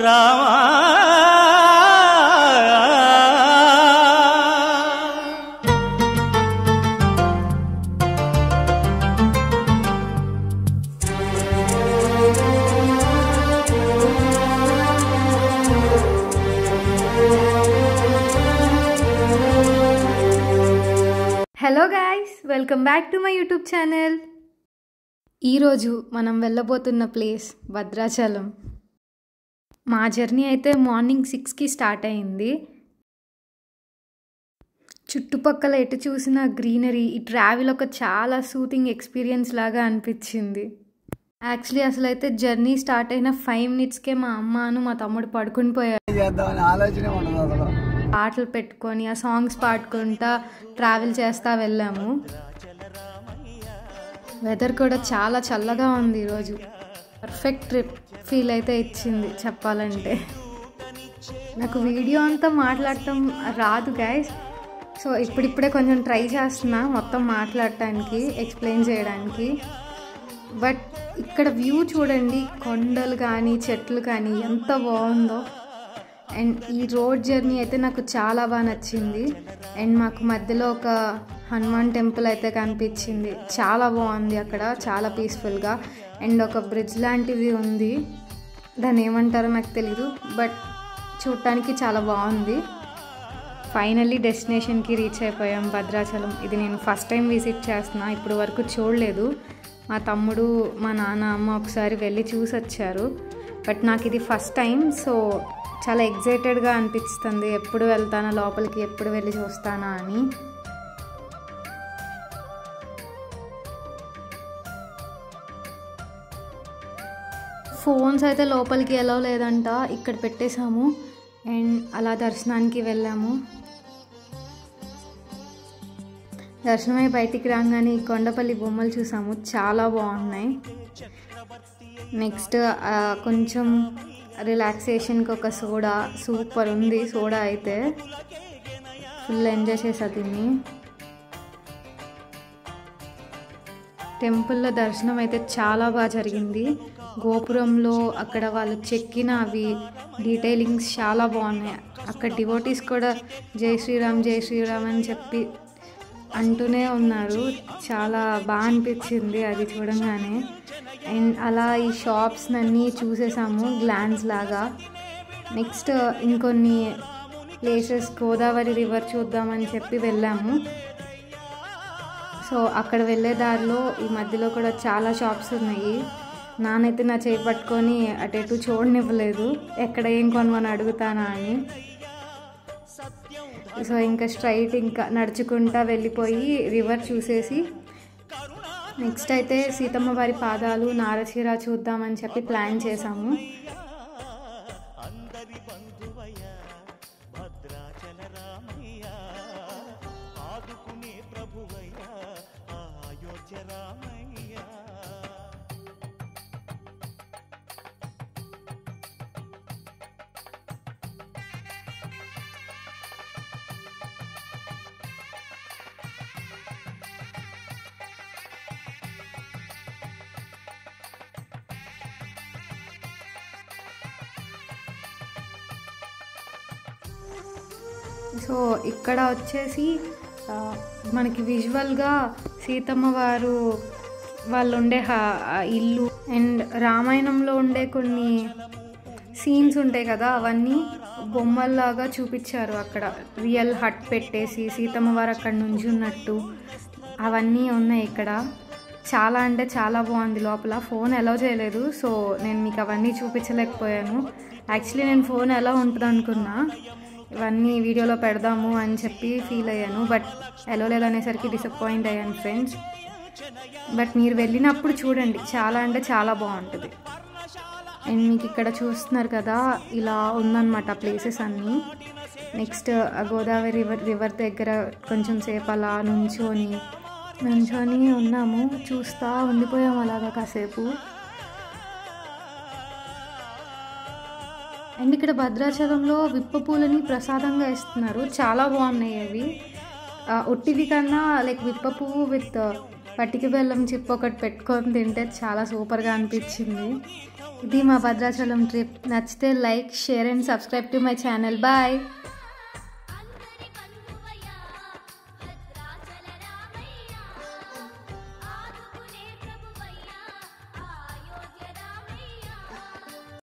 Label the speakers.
Speaker 1: Rama
Speaker 2: hello guys, welcome back to my YouTube channel. ఈరోజు మనం వెళ్ళబోతున్న place Bhadrachalam. మా జర్నీ అయితే మార్నింగ్ 6కి స్టార్ట్ అయింది. చుట్టుపక్కల ఎటు చూసిన గ్రీనరీ, ఈ ట్రావెల్ ఒక చాలా సూతింగ్ ఎక్స్పీరియన్స్ లాగా అనిపించింది. యాక్చువల్లీ అసలు అయితే జర్నీ స్టార్ట్ అయిన 5 minutesకే మా అమ్మను మా తమ్ముడు పడుకుని పోయారు. పాటలు పెట్టుకొని ఆ సాంగ్స్ పాడుకుంటా ట్రావెల్ చేస్తూ వెళ్ళాము. వెదర్ కూడా చాలా చల్లగా ఉంది ఈరోజు. పర్ఫెక్ట్ ట్రిప్ ఫీల్ అయితే ఇచ్చింది చెప్పాలంటే. నాకు వీడియో అంతా మాట్లాడటం రాదు గైస్, సో ఇప్పుడిప్పుడే కొంచెం ట్రై చేస్తున్నా మొత్తం మాట్లాడటానికి, ఎక్స్ప్లెయిన్ చేయడానికి. బట్ ఇక్కడ వ్యూ చూడండి, కొండలు కానీ చెట్లు కానీ ఎంత బాగుందో. అండ్ ఈ రోడ్ జర్నీ అయితే నాకు చాలా బాగా నచ్చింది. అండ్ మాకు మధ్యలో ఒక హనుమాన్ టెంపుల్ అయితే కనిపించింది, చాలా బాగుంది అక్కడ, చాలా పీస్ఫుల్గా. అండ్ ఒక బ్రిడ్జ్ లాంటిది ఉంది, దాన్ని ఏమంటారో నాకు తెలీదు, బట్ చూడటానికి చాలా బాగుంది. ఫైనల్లీ డెస్టినేషన్కి రీచ్ అయిపోయాం, భద్రాచలం. ఇది నేను ఫస్ట్ టైం విజిట్ చేస్తున్నా, ఇప్పుడు వరకు చూడలేదు. మా తమ్ముడు, మా నాన్న, అమ్మ ఒకసారి వెళ్ళి చూసి వచ్చారు, బట్ నాకు ఇది ఫస్ట్ టైం. సో చాలా ఎగ్జైటెడ్గా అనిపిస్తుంది, ఎప్పుడు వెళ్తానా లోపలికి, ఎప్పుడు వెళ్ళి చూస్తానా అని. ఫోన్స్ అయితే లోపలికి ఎలా లేదంట, ఇక్కడ పెట్టేశాము. అండ్ అలా దర్శనానికి వెళ్ళాము. దర్శనమై బయటికి రాగానే ఈ కొండపల్లి బొమ్మలు చూసాము, చాలా బాగున్నాయి. నెక్స్ట్ కొంచెం రిలాక్సేషన్కి ఒక సోడా, సూపర్ ఉంది సోడా అయితే, ఫుల్ ఎంజాయ్ చేసా దీన్ని. టెంపుల్లో దర్శనం అయితే చాలా బాగా జరిగింది. గోపురంలో అక్కడ వాళ్ళు చెక్కిన అవి డీటెయిలింగ్స్ చాలా బాగున్నాయి. అక్కడ డివోటీస్ కూడా జై శ్రీరామ్ జై శ్రీరామ్ అని చెప్పి అంటూనే ఉన్నారు, చాలా బాగా అనిపించింది అది చూడంగానే. అండ్ అలా ఈ షాప్స్ అన్నీ చూసేసాము గ్లాన్స్ లాగా. నెక్స్ట్ ఇంకొన్ని ప్లేసెస్, గోదావరి రివర్ చూద్దామని చెప్పి వెళ్ళాము. సో అక్కడ వెళ్ళే దారిలో ఈ మధ్యలో కూడా చాలా షాప్స్ ఉన్నాయి. నానైతే నా చేయి పట్టుకొని అటు ఇటు చూడనివ్వలేదు, ఎక్కడ ఏం కొనమని అడుగుతానా అని. సో ఇంకా స్ట్రైట్ ఇంకా నడుచుకుంటా వెళ్ళిపోయి రివర్ చూసేసి నెక్స్ట్ అయితే సీతమ్మ వారి పాదాలు, నారచీర చూద్దామని చెప్పి ప్లాన్ చేసాము. సో ఇక్కడ వచ్చేసి మనకి విజువల్గా సీతమ్మ వారు వాళ్ళు ఉండే ఇల్లు అండ్ రామాయణంలో ఉండే కొన్ని సీన్స్ ఉంటాయి కదా, అవన్నీ బొమ్మల్లాగా చూపించారు. అక్కడ రియల్ హట్ పెట్టేసి సీతమ్మ వారు అక్కడ నుంచి ఉన్నట్టు అవన్నీ ఉన్నాయి ఇక్కడ. చాలా అంటే చాలా బాగుంది. లోపల ఫోన్ అలౌ చేయలేదు, సో నేను మీకు అవన్నీ చూపించలేకపోయాను. యాక్చువల్లీ నేను ఫోన్ ఎలా ఉంటుంది అనుకున్నా, ఇవన్నీ వీడియోలో పెడదాము అని చెప్పి ఫీల్ అయ్యాను, బట్ అలౌ లేదనేసరికి డిసప్పాయింట్ అయ్యాను ఫ్రెండ్స్. బట్ మీరు వెళ్ళినప్పుడు చూడండి, చాలా అంటే చాలా బాగుంటుంది. అండ్ మీకు ఇక్కడ చూస్తున్నారు కదా, ఇలా ఉందన్నమాట ప్లేసెస్ అన్నీ. నెక్స్ట్ గోదావరి రివర్ దగ్గర కొంచెం సేపు అలా నుంచొని ఉన్నాము, చూస్తూ ఉండిపోయాము అలాగా కాసేపు. అండ్ ఇక్కడ భద్రాచలంలో విప్ప పూలని ప్రసాదంగా ఇస్తున్నారు, చాలా బాగున్నాయి అవి. ఒట్టివి కన్నా లైక్ విప్ప పువ్వు విత్ పట్టిక బెల్లం చిప్ ఒకటి పెట్టుకొని తింటే చాలా సూపర్గా అనిపించింది. ఇది మా భద్రాచలం ట్రిప్. నచ్చితే like, share and subscribe to my channel. Bye.